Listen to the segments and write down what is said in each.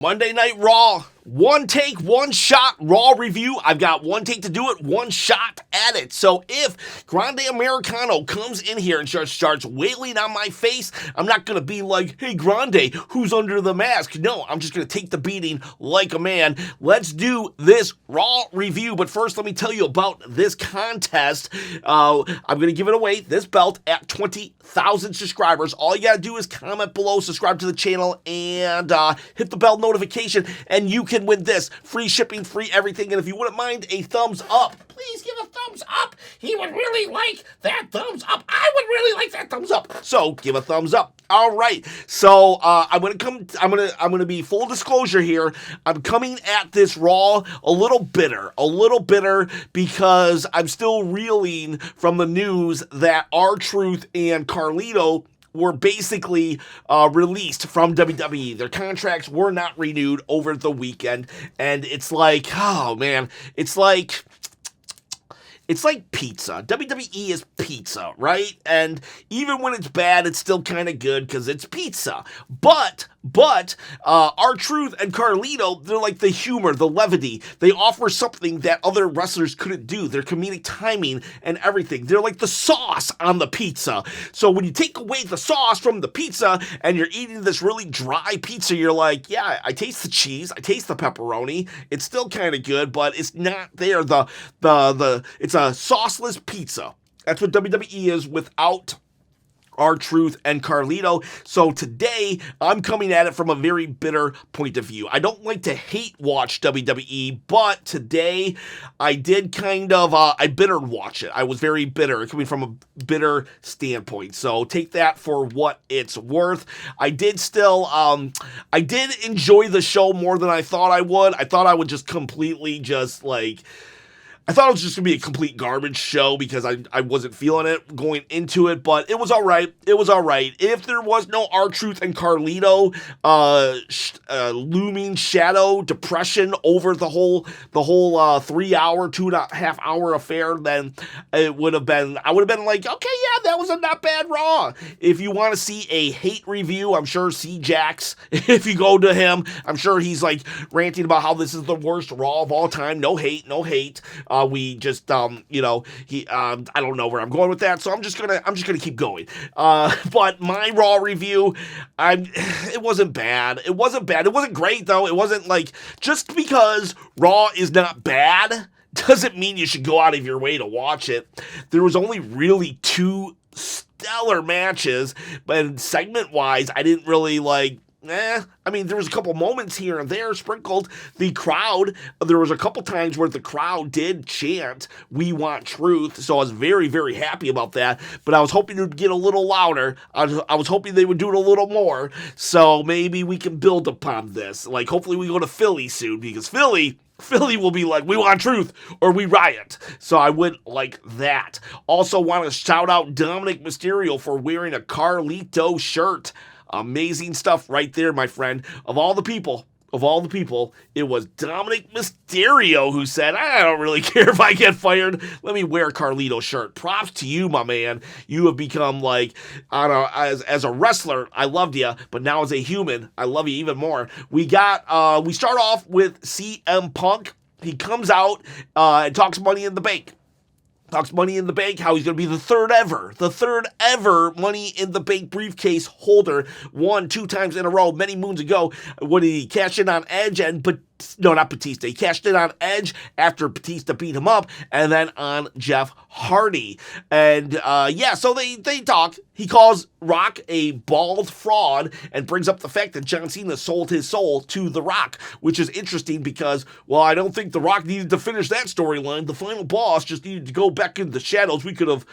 Monday Night Raw, one take, one shot, Raw review. I've got one take to do it, one shot at it. So if Grande Americano comes in here and starts wailing on my face, I'm not going to be like, hey, Grande, who's under the mask? No, I'm just going to take the beating like a man. Let's do this Raw review. But first, let me tell you about this contest. I'm going to give it away, this belt, at 20,000 subscribers. All you got to do is comment below, subscribe to the channel, and hit the bell notification, and you can win this. Free shipping, free everything, and if you wouldn't mind a thumbs up, please give a thumbs up. He would really like that thumbs up. I would really like that thumbs up. So give a thumbs up. All right. So I'm gonna be full disclosure here. I'm coming at this Raw a little bitter because I'm still reeling from the news that R-Truth and Carlito were basically released from WWE. Their contracts were not renewed over the weekend, and it's like, oh man, it's like pizza. WWE is pizza, right? And even when it's bad, it's still kind of good because it's pizza. But R-Truth and Carlito, they're like the humor, the levity. They offer something that other wrestlers couldn't do. Their comedic timing and everything. They're like the sauce on the pizza. So when you take away the sauce from the pizza and you're eating this really dry pizza, you're like, yeah, I taste the cheese, I taste the pepperoni. It's still kind of good, but it's not there. It's a sauceless pizza. That's what WWE is without R-Truth and Carlito. So today, I'm coming at it from a very bitter point of view. I don't like to hate watch WWE, but today, I did kind of, I bitter watch it. I was very bitter, coming from a bitter standpoint. So take that for what it's worth. I did still, I did enjoy the show more than I thought I would. I thought I would just completely just like, I thought it was just going to be a complete garbage show because I wasn't feeling it going into it, but it was all right. It was all right. If there was no R-Truth and Carlito looming shadow depression over the whole 3 hour, 2.5 hour affair, then I would have been like, okay, yeah, that was a not bad Raw. If you want to see a hate review, I'm sure Jax, if you go to him, I'm sure he's like ranting about how this is the worst Raw of all time. No hate. We just, I don't know where I'm going with that, so I'm just gonna keep going. But my Raw review, it wasn't bad. It wasn't great though. It wasn't like, just because Raw is not bad doesn't mean you should go out of your way to watch it. There was only really two stellar matches, but segment-wise, I didn't really like. I mean, there was a couple moments here and there sprinkled. The crowd, there was a couple times where the crowd did chant, "We want truth," so I was very, very happy about that, but I was hoping it would get a little louder. I was hoping they would do it a little more, so maybe we can build upon this. Like, hopefully we go to Philly soon, because Philly will be like, "We want truth or we riot." So I would like that. Also want to shout out Dominic Mysterio for wearing a Carlito shirt. Amazing stuff right there, my friend. Of all the people, it was Dominic Mysterio who said, I don't really care if I get fired. Let me wear a Carlito shirt. Props to you, my man. You have become like, as a wrestler, I loved you, but now as a human, I love you even more. We start off with CM Punk. He comes out and talks Money in the Bank. Talks Money in the Bank, how he's going to be the third ever Money in the Bank briefcase holder, won 2 times in a row many moons ago when he cashed in on Edge not Batista. He cashed in on Edge after Batista beat him up, and then on Jeff Hardy. And so they talk. He calls Rock a bald fraud and brings up the fact that John Cena sold his soul to The Rock, which is interesting because, well, I don't think The Rock needed to finish that storyline. The final boss just needed to go back into the shadows. We could have,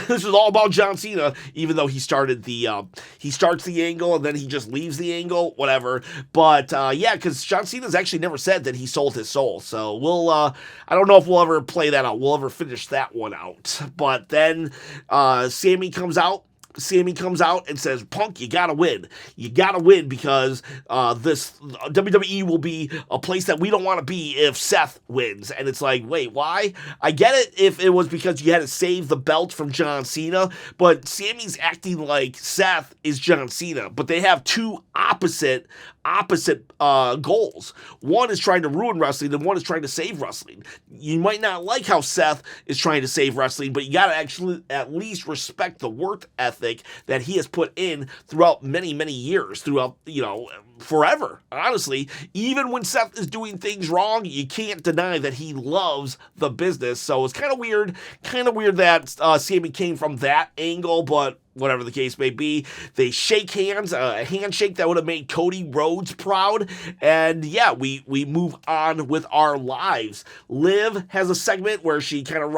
this is all about John Cena, even though he starts the angle and then he just leaves the angle, whatever. But, because John Cena's actually never said that he sold his soul. So we'll, I don't know if we'll ever play that out. We'll ever finish that one out. But then, Sammy comes out and says, Punk, you gotta win. You gotta win because this WWE will be a place that we don't want to be if Seth wins. And it's like, wait, why? I get it if it was because you had to save the belt from John Cena, but Sammy's acting like Seth is John Cena. But they have two opposite opposite goals. One is trying to ruin wrestling, and one is trying to save wrestling. You might not like how Seth is trying to save wrestling, but you got to actually at least respect the work ethic that he has put in throughout many, many years, throughout, forever. Honestly, even when Seth is doing things wrong, you can't deny that he loves the business. So it's kind of weird that Sami came from that angle, but whatever the case may be, they shake hands, a handshake that would have made Cody Rhodes proud, and yeah, we move on with our lives. Liv has a segment where she kind of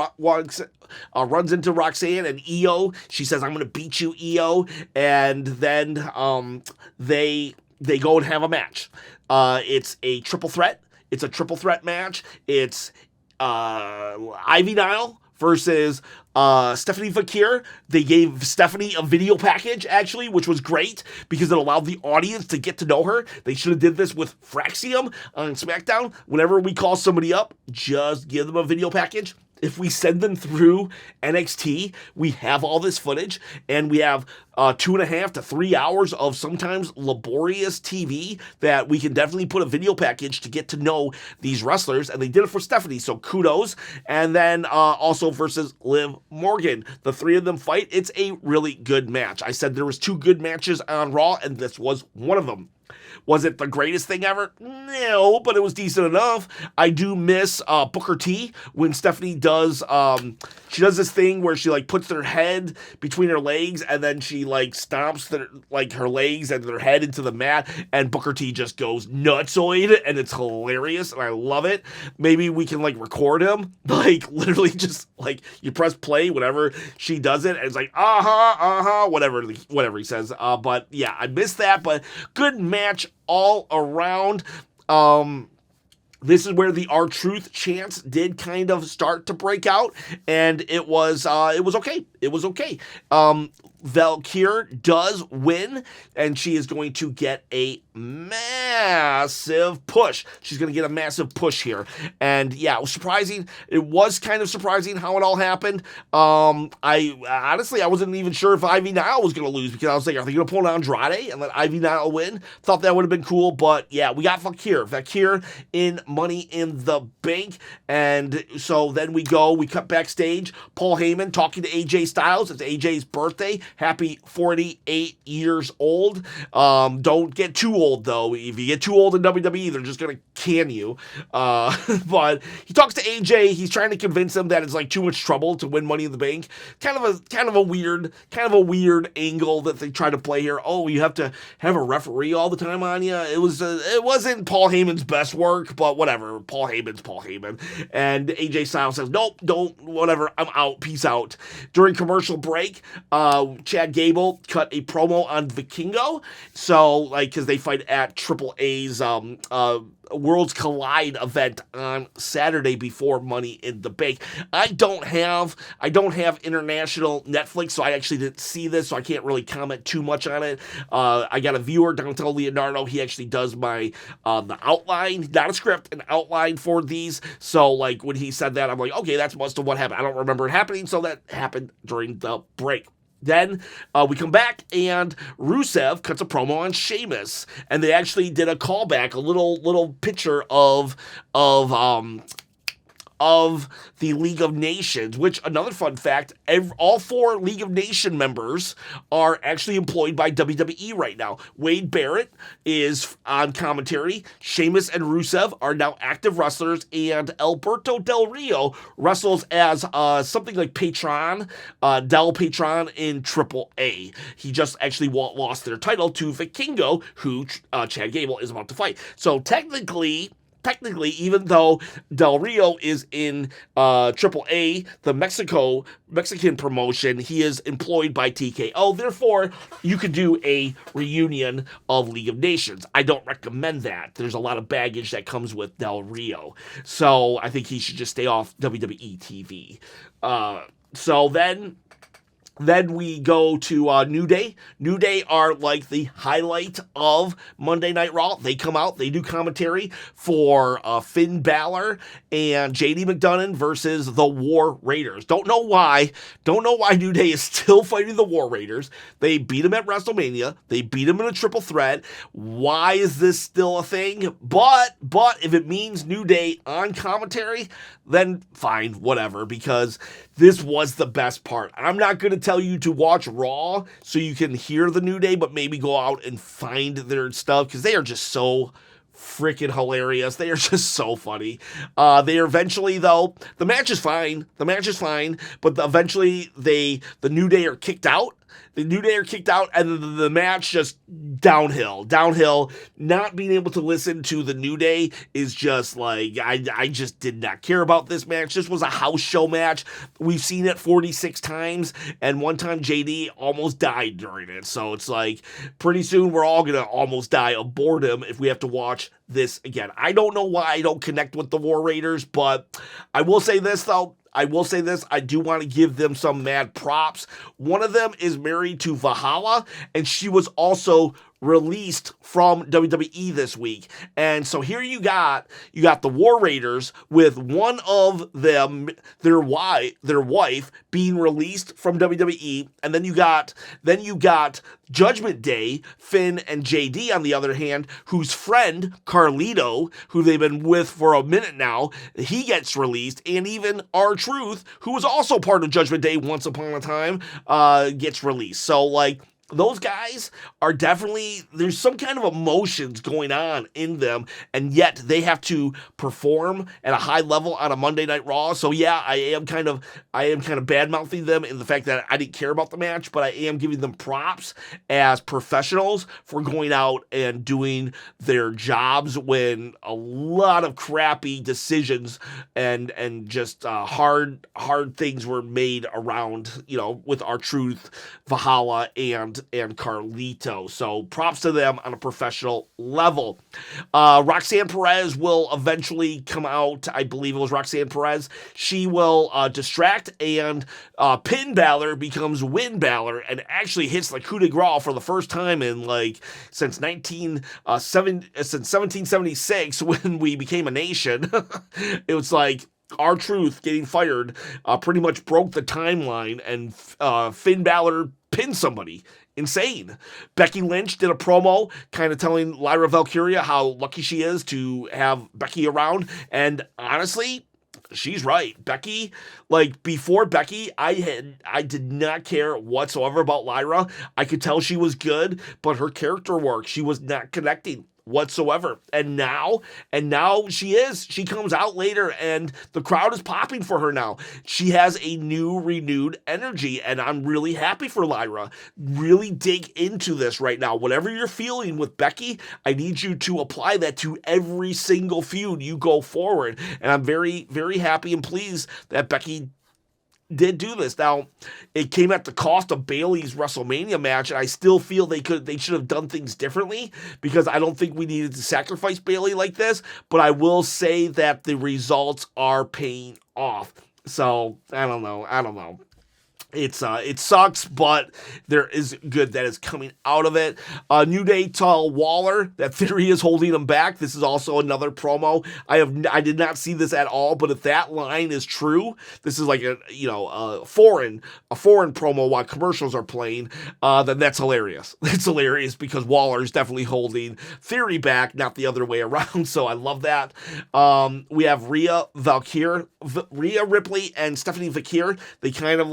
runs into Roxanne and Io. She says, "I'm going to beat you, Io," and then they go and have a match. It's a triple threat. It's a triple threat match. It's Ivy Nile versus Stephanie Fakir. They gave Stephanie a video package, actually, which was great because it allowed the audience to get to know her. They should have did this with Fraxium on SmackDown. Whenever we call somebody up, just give them a video package. If we send them through NXT, we have all this footage, and we have 2.5 to 3 hours of sometimes laborious TV that we can definitely put a video package to get to know these wrestlers, and they did it for Stephanie, so kudos. And then also versus Liv Morgan. The three of them fight. It's a really good match. I said there was 2 good matches on Raw, and this was one of them. Was it the greatest thing ever? No, but it was decent enough. I do miss Booker T when Stephanie does, she does this thing where she puts their head between her legs and then she stomps her legs and their head into the mat, and Booker T just goes nutsoid, and it's hilarious and I love it. Maybe we can record him, literally just you press play whenever she does it and it's whatever he says. But yeah, I missed that, but good match all around. This is where the R-Truth chants did kind of start to break out, and it was okay. It was okay. Valkyrie does win, and she is going to get a massive push. She's going to get a massive push here. And yeah, it was surprising. It was kind of surprising how it all happened. I honestly, I wasn't even sure if Ivy Nile was going to lose, because I was like, are they going to pull an Andrade and let Ivy Nile win? Thought that would have been cool, but yeah, we got Valkyrie in Money in the Bank. And so then we cut backstage. Paul Heyman talking to AJ Styles. It's AJ's birthday. Happy 48 years old. Don't get too old, though. If you get too old in WWE, they're just going to can you. But he talks to AJ. He's trying to convince him that it's too much trouble to win Money in the Bank. Kind of a weird angle that they try to play here. Oh, you have to have a referee all the time on you. It wasn't Paul Heyman's best work, but whatever. Paul Heyman's Paul Heyman. And AJ Styles says, nope, don't, whatever, I'm out, peace out. During commercial break, Chad Gable cut a promo on Vikingo, so because they fight at Triple A's Worlds Collide event on Saturday before Money in the Bank. I don't have international Netflix, so I actually didn't see this, so I can't really comment too much on it. I got a viewer, Donatello Leonardo. He actually does my the outline, not a script, an outline for these. So when he said that, I'm like, okay, that's most of what happened. I don't remember it happening, so that happened during the break. Then we come back, and Rusev cuts a promo on Sheamus, and they actually did a callback, a little picture of the League of Nations, which, another fun fact, all 4 League of Nations members are actually employed by WWE right now. Wade Barrett is on commentary. Sheamus and Rusev are now active wrestlers, and Alberto Del Rio wrestles as something like Patron, Del Patron in Triple A. He just actually lost their title to Vikingo, who Chad Gable is about to fight. So technically, even though Del Rio is in Triple A, the Mexican promotion, he is employed by TKO. Therefore, you could do a reunion of League of Nations. I don't recommend that. There's a lot of baggage that comes with Del Rio. So I think he should just stay off WWE TV. So then Then we go to New Day. New Day are like the highlight of Monday Night Raw. They come out, they do commentary for Finn Balor and JD McDonough versus the War Raiders. Don't know why New Day is still fighting the War Raiders. They beat them at WrestleMania. They beat them in a triple threat. Why is this still a thing? But if it means New Day on commentary, then fine, whatever, because this was the best part. I'm not going to tell you to watch Raw so you can hear the New Day, but maybe go out and find their stuff, because they are just so freaking hilarious. They are just so funny. They are eventually, though, the match is fine, but eventually the New Day are kicked out. The New Day are kicked out, and the match just downhill. Not being able to listen to the New Day is just like, I just did not care about this match. This was a house show match. We've seen it 46 times, and one time JD almost died during it. So it's like, pretty soon we're all going to almost die of boredom if we have to watch this again. I don't know why I don't connect with the War Raiders, but I will say this, though. I do want to give them some mad props. One of them is married to Valhalla, and she was also released from WWE this week. And so here you got the War Raiders with one of them, their wife being released from WWE, and then you got Judgment Day, Finn and JD on the other hand, whose friend Carlito, who they've been with for a minute now, he gets released, and even R-Truth, who was also part of Judgment Day once upon a time, gets released. So like, those guys are definitely, there's some kind of emotions going on in them, and yet they have to perform at a high level on a Monday Night Raw. So yeah, I am kind of bad-mouthing them in the fact that I didn't care about the match, but I am giving them props as professionals for going out and doing their jobs when a lot of crappy decisions and just hard things were made around, with R-Truth, Valhalla, and Carlito. So props to them on a professional level. Roxanne Perez will eventually come out. I believe it was Roxanne Perez. She will distract, and pin Balor becomes win Balor, and actually hits the coup de grace for the first time in since 1776 when we became a nation. It was like R-Truth getting fired pretty much broke the timeline, and Finn Balor pinned somebody. Insane. Becky Lynch did a promo kind of telling Lyra Valkyria how lucky she is to have Becky around, and honestly, she's right. Becky, before Becky, I did not care whatsoever about Lyra. I could tell she was good, but her character work, she was not connecting whatsoever. And now she is. She comes out later and the crowd is popping for her now. She has a new renewed energy, and I'm really happy for Lyra. Really dig into this right now. Whatever you're feeling with Becky, I need you to apply that to every single feud you go forward. And I'm very, very happy and pleased that Becky did do this. Now, it came at the cost of Bayley's WrestleMania match, and I still feel they should have done things differently, because I don't think we needed to sacrifice Bayley like this, but I will say that the results are paying off. So, I don't know. It sucks, but there is good that is coming out of it. New Day tell Waller that Theory is holding him back. This is also another promo. I did not see this at all, but if that line is true, this is like a foreign promo while commercials are playing. Then that's hilarious. It's hilarious because Waller is definitely holding Theory back, not the other way around. So I love that. We have Rhea Ripley and Stephanie Vakir. They kind of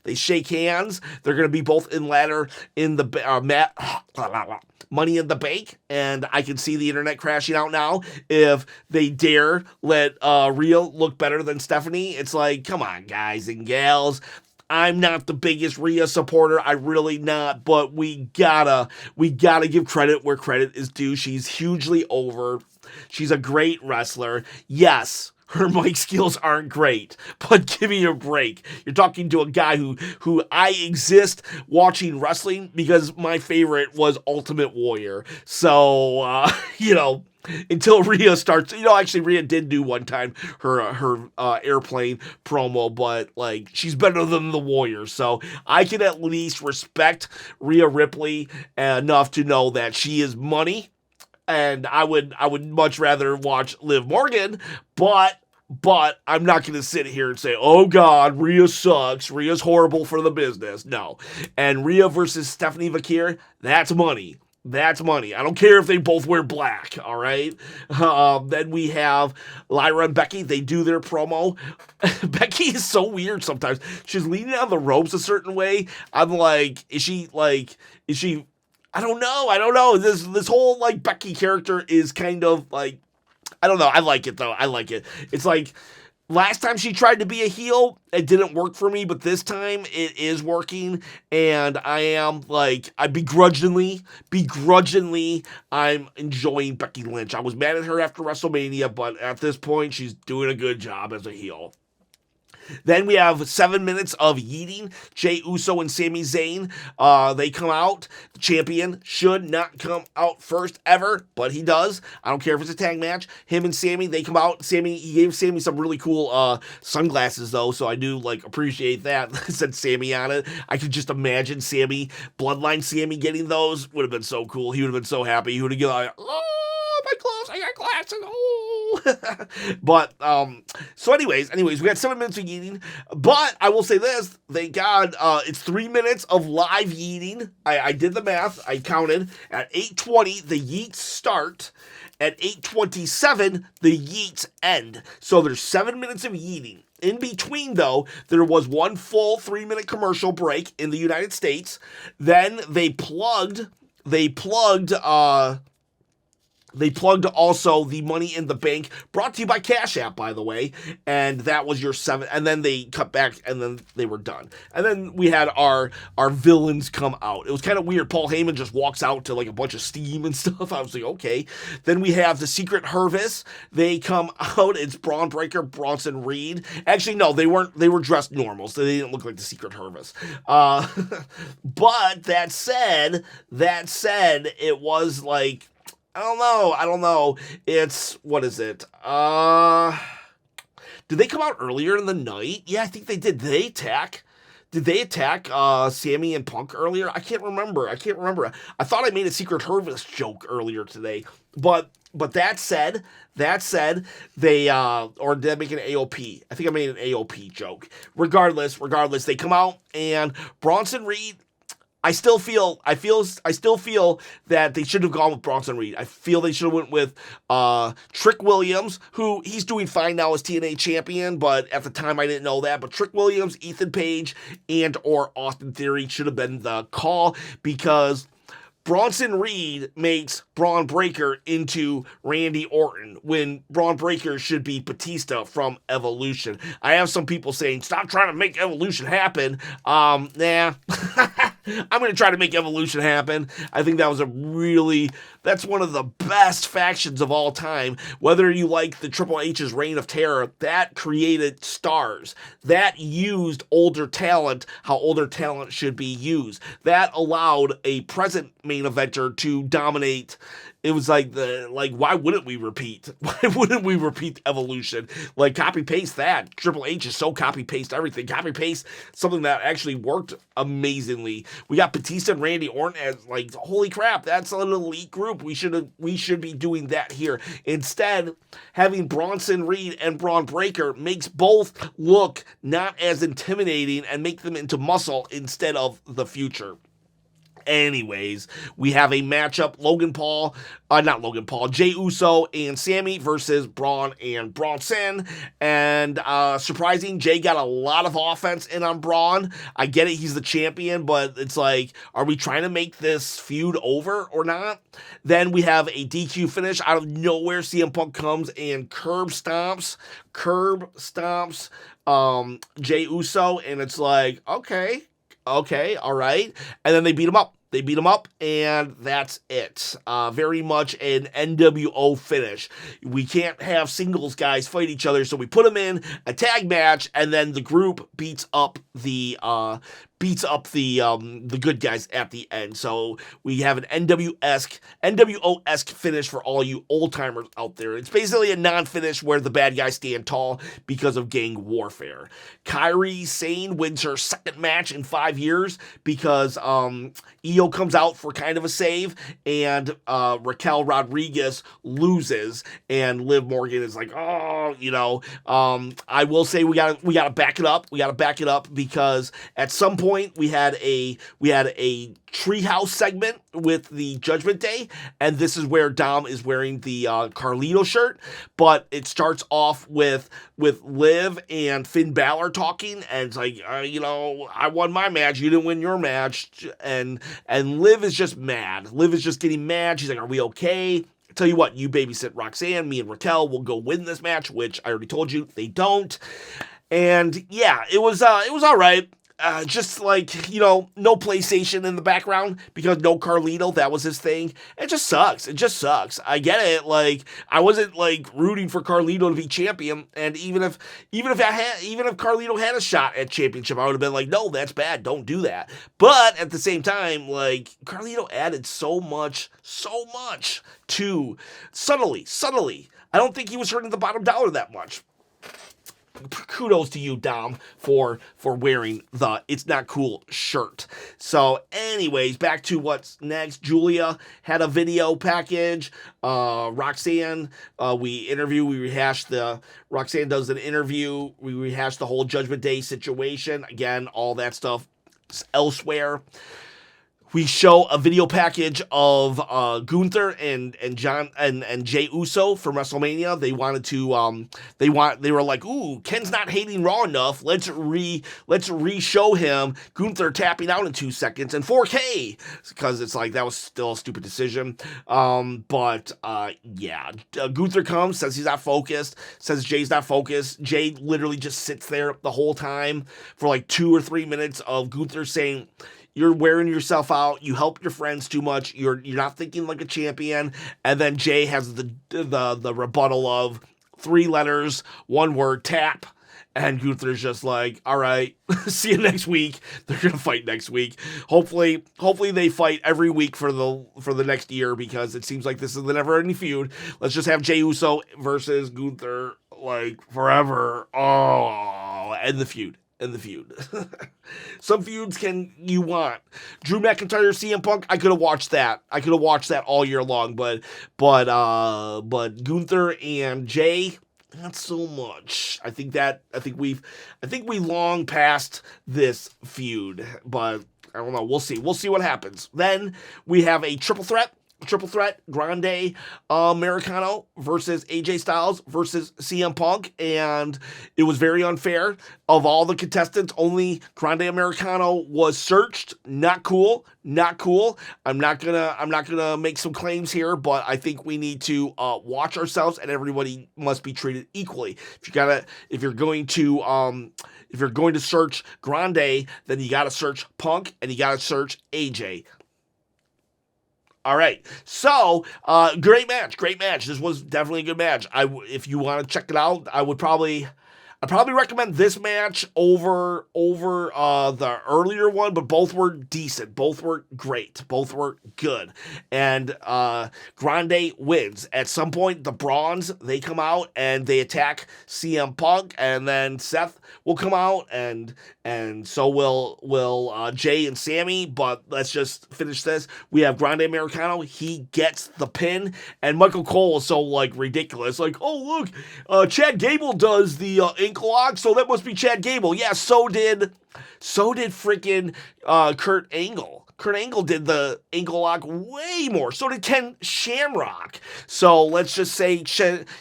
they shake hands. They're going to be both in ladder in the Money in the Bank, and I can see the internet crashing out now if they dare let Rhea look better than Stephanie. It's like, come on, guys and gals. I'm not the biggest Rhea supporter. I really not, but we gotta give credit where credit is due. She's hugely over. She's a great wrestler. Yes, her mic skills aren't great, but give me a break. You're talking to a guy who I exist watching wrestling because my favorite was Ultimate Warrior. So, until Rhea starts. Actually, Rhea did do one time her airplane promo, but like she's better than the Warrior, so I can at least respect Rhea Ripley enough to know that she is money, and I would much rather watch Liv Morgan, but I'm not going to sit here and say, oh God, Rhea sucks. Rhea's horrible for the business. No. And Rhea versus Stephanie Vakir, that's money. That's money. I don't care if they both wear black, all right? Then we have Lyra and Becky. They do their promo. Becky is so weird sometimes. She's leaning on the ropes a certain way. I'm like, is she... I don't know. This whole, like, Becky character is kind of, like... I don't know. I like it, though. I like it. It's like, last time she tried to be a heel, it didn't work for me, but this time it is working, and I am, like, begrudgingly, I'm enjoying Becky Lynch. I was mad at her after WrestleMania, but at this point, she's doing a good job as a heel. Then we have 7 minutes of yeeting. Jey Uso and Sami Zayn, they come out. The champion should not come out first ever, but he does. I don't care if it's a tag match. Him and Sami, they come out. He gave Sami some really cool sunglasses, though, so I do appreciate that. It said Sami on it. I could just imagine Bloodline Sami getting those. Would have been so cool. He would have been so happy. He would have been like, oh, my gloves, I got glasses, oh. But, so anyways, we got 7 minutes of yeeting, but I will say this, thank God, it's 3 minutes of live yeeting. I did the math, I counted. At 8:20, the yeets start. At 8:27, the yeets end. So there's 7 minutes of yeeting. In between, though, there was one full 3-minute commercial break in the United States. Then they plugged also the Money in the Bank, brought to you by Cash App, by the way, and that was your 7, and then they cut back, and then they were done. And then we had our villains come out. It was kind of weird. Paul Heyman just walks out to, like, a bunch of steam and stuff. I was like, okay. Then we have the Secret Service. They come out. It's Braun Breaker, Bronson Reed. Actually, no, they weren't. They were dressed normal, so they didn't look like the Secret Service. But that said, it was like, I don't know. It's, what is it? Did they come out earlier in the night? Yeah, I think they did. Did they attack Sammy and Punk earlier? I can't remember. I thought I made a Secret Service joke earlier today. But that said, they, or did I make an AOP? I think I made an AOP joke. Regardless, they come out, and Bronson Reed, I still feel that they should have gone with Bronson Reed. I feel they should have went with Trick Williams, who he's doing fine now as TNA champion, but at the time I didn't know that. But Trick Williams, Ethan Page, and or Austin Theory should have been the call, because Bronson Reed makes Braun Breaker into Randy Orton when Braun Breaker should be Batista from Evolution. I have some people saying, stop trying to make Evolution happen. Nah. I'm going to try to make Evolution happen. I think that's one of the best factions of all time. Whether you like the Triple H's Reign of Terror, that created stars. That used older talent, how older talent should be used. That allowed a present main eventer to dominate. It was why wouldn't we repeat? Why wouldn't we repeat Evolution? Like, copy-paste that. Triple H is so copy-paste everything. Copy-paste something that actually worked amazingly. We got Batista and Randy Orton as, like, holy crap, that's an elite group. We should be doing that here. Instead, having Bronson Reed and Braun Breaker makes both look not as intimidating and make them into muscle instead of the future. Anyways, we have a matchup, Jey Uso and Sammy versus Braun and Bronson, and surprising, Jey got a lot of offense in on Braun. I get it, he's the champion, but it's like, are we trying to make this feud over or not? Then we have a DQ finish out of nowhere. CM Punk comes and curb stomps Jey Uso, and it's like, okay, all right. And then they beat him up. And that's it. Very much an NWO finish. We can't have singles guys fight each other, so we put them in a tag match, and then the group beats up the beats up the good guys at the end. So we have an NWO-esque finish for all you old timers out there. It's basically a non-finish where the bad guys stand tall because of gang warfare. Kairi Sane wins her second match in 5 years because Io comes out for kind of a save, and Raquel Rodriguez loses, and Liv Morgan is like, oh, I will say we gotta back it up. We gotta back it up because at some point we had a treehouse segment with the Judgment Day, and this is where Dom is wearing the Carlito shirt, but it starts off with Liv and Finn Balor talking, and it's like, I won my match, you didn't win your match, and Liv is just mad. Liv is just getting mad. She's like, are we okay? Tell you what, you babysit Roxanne, me and Raquel will go win this match, which I already told you they don't. And yeah, it was all right. Just like, no PlayStation in the background because no Carlito, that was his thing. It just sucks. I get it. Like, I wasn't like rooting for Carlito to be champion, and even if Carlito had a shot at championship, I would have been like, no, that's bad. Don't do that. But at the same time, like, Carlito added so much to subtly. I don't think he was hurting the bottom dollar that much. Kudos to you, Dom, for wearing the It's Not Cool shirt. So anyways, back to what's next. Julia had a video package. Roxanne, Roxanne does an interview. We rehash the whole Judgment Day situation. Again, all that stuff elsewhere. We show a video package of Gunther and John and Jey Uso from WrestleMania. They wanted to they were like, ooh, Ken's not hating Raw enough. Let's re-show him Gunther tapping out in 2 seconds in 4K, because it's like that was still a stupid decision. But Gunther comes, says he's not focused, says Jay's not focused. Jay literally just sits there the whole time for like 2 or 3 minutes of Gunther saying, you're wearing yourself out. You help your friends too much. You're not thinking like a champion. And then Jay has the rebuttal of 3 letters, 1 word, tap. And Gunther's just like, all right, see you next week. They're gonna fight next week. Hopefully they fight every week for the next year, because it seems like this is the never-ending feud. Let's just have Jey Uso versus Gunther like forever. Oh, end the feud. Some feuds you want. Drew McIntyre, CM Punk, I could have watched that. All year long, but Gunther and Jay, not so much. I think we long passed this feud, but I don't know. We'll see what happens. Then we have a triple threat, Grande Americano versus AJ Styles versus CM Punk, and it was very unfair. Of all the contestants, only Grande Americano was searched. Not cool. I'm not gonna make some claims here, but I think we need to watch ourselves, and everybody must be treated equally. If you're going to search Grande, then you gotta search Punk and you gotta search AJ. All right, so great match. This was definitely a good match. If you want to check it out, I'd probably recommend this match over the earlier one, but both were decent. Both were great. Both were good. And Grande wins. At some point, the Brons, they come out and they attack CM Punk, and then Seth will come out, and so will Jay and Sammy. But let's just finish this. We have Grande Americano. He gets the pin, and Michael Cole is so like ridiculous. Like, oh look, Chad Gable does the ankle lock, so that must be Chad Gable. Yeah, so did freaking Kurt Angle. Kurt Angle did the ankle lock way more. So did Ken Shamrock. So let's just say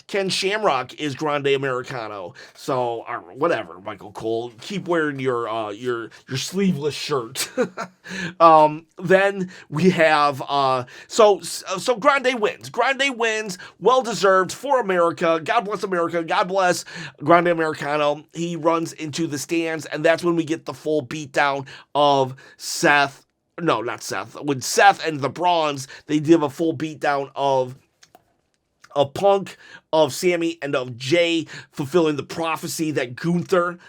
Ken Shamrock is Grande Americano. So whatever, Michael Cole, keep wearing your sleeveless shirt. Then we have so Grande wins. Grande wins, well deserved for America. God bless America. God bless Grande Americano. He runs into the stands, and that's when we get the full beatdown of Seth. No, not Seth. When Seth and the Brons, they give a full beatdown of of Punk, of Sammy, and of Jay, fulfilling the prophecy that Gunther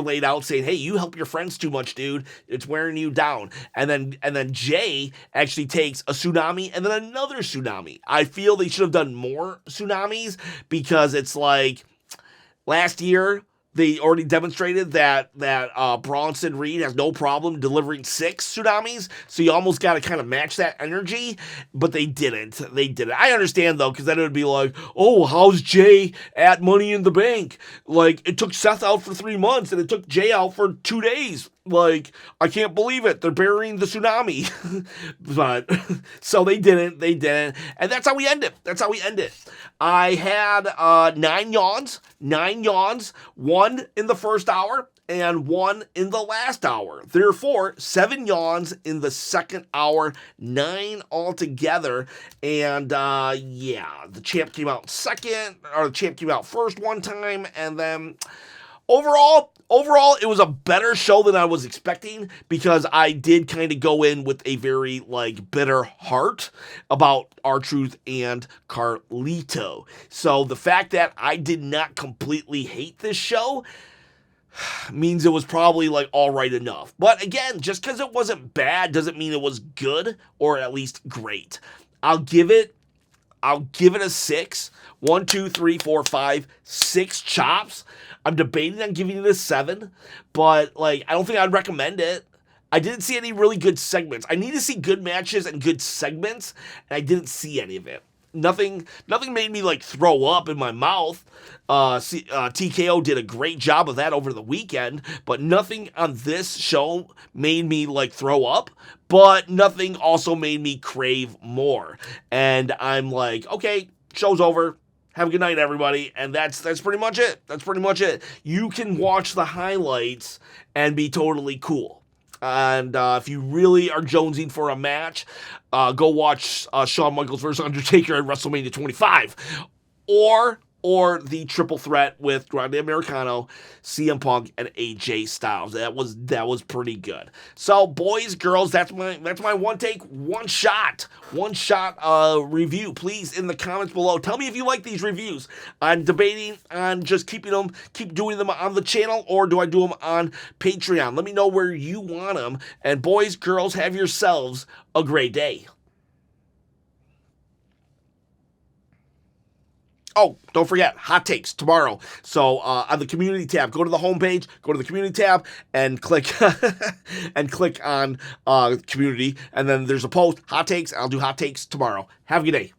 laid out, saying, "Hey, you help your friends too much, dude. It's wearing you down." And then Jay actually takes a tsunami and then another tsunami. I feel they should have done more tsunamis, because it's like last year they already demonstrated that Bronson Reed has no problem delivering 6 tsunamis, so you almost got to kind of match that energy, but they didn't. I understand, though, because then it would be like, oh, how's Jay at Money in the Bank? Like, it took Seth out for 3 months, and it took Jay out for 2 days. Like, I can't believe it. They're burying the tsunami. But, so they didn't. And that's how we end it. I had 9 yawns, 1 in the first hour and 1 in the last hour. Therefore, 7 yawns in the second hour, 9 altogether. And, the champ came out first one time, and then Overall, it was a better show than I was expecting, because I did kind of go in with a very, bitter heart about R-Truth and Carlito. So the fact that I did not completely hate this show means it was probably, all right enough. But again, just because it wasn't bad doesn't mean it was good, or at least great. I'll give it a 6. 1, 2, 3, 4, 5, 6 chops. I'm debating on giving it a 7, but, I don't think I'd recommend it. I didn't see any really good segments. I need to see good matches and good segments, and I didn't see any of it. Nothing made me, throw up in my mouth. TKO did a great job of that over the weekend, but nothing on this show made me, throw up, but nothing also made me crave more. And I'm like, okay, show's over. Have a good night, everybody. And that's pretty much it. You can watch the highlights and be totally cool. And if you really are jonesing for a match, go watch Shawn Michaels versus Undertaker at WrestleMania 25. Or the triple threat with Grande Americano, CM Punk, and AJ Styles. That was pretty good. So, boys, girls, that's my one take, one shot review. Please, in the comments below, tell me if you like these reviews. I'm debating on just keep doing them on the channel, or do I do them on Patreon? Let me know where you want them. And boys, girls, have yourselves a great day. Oh, don't forget, hot takes tomorrow. So on the community tab, go to the homepage, go to the community tab, and click on community. And then there's a post, hot takes. I'll do hot takes tomorrow. Have a good day.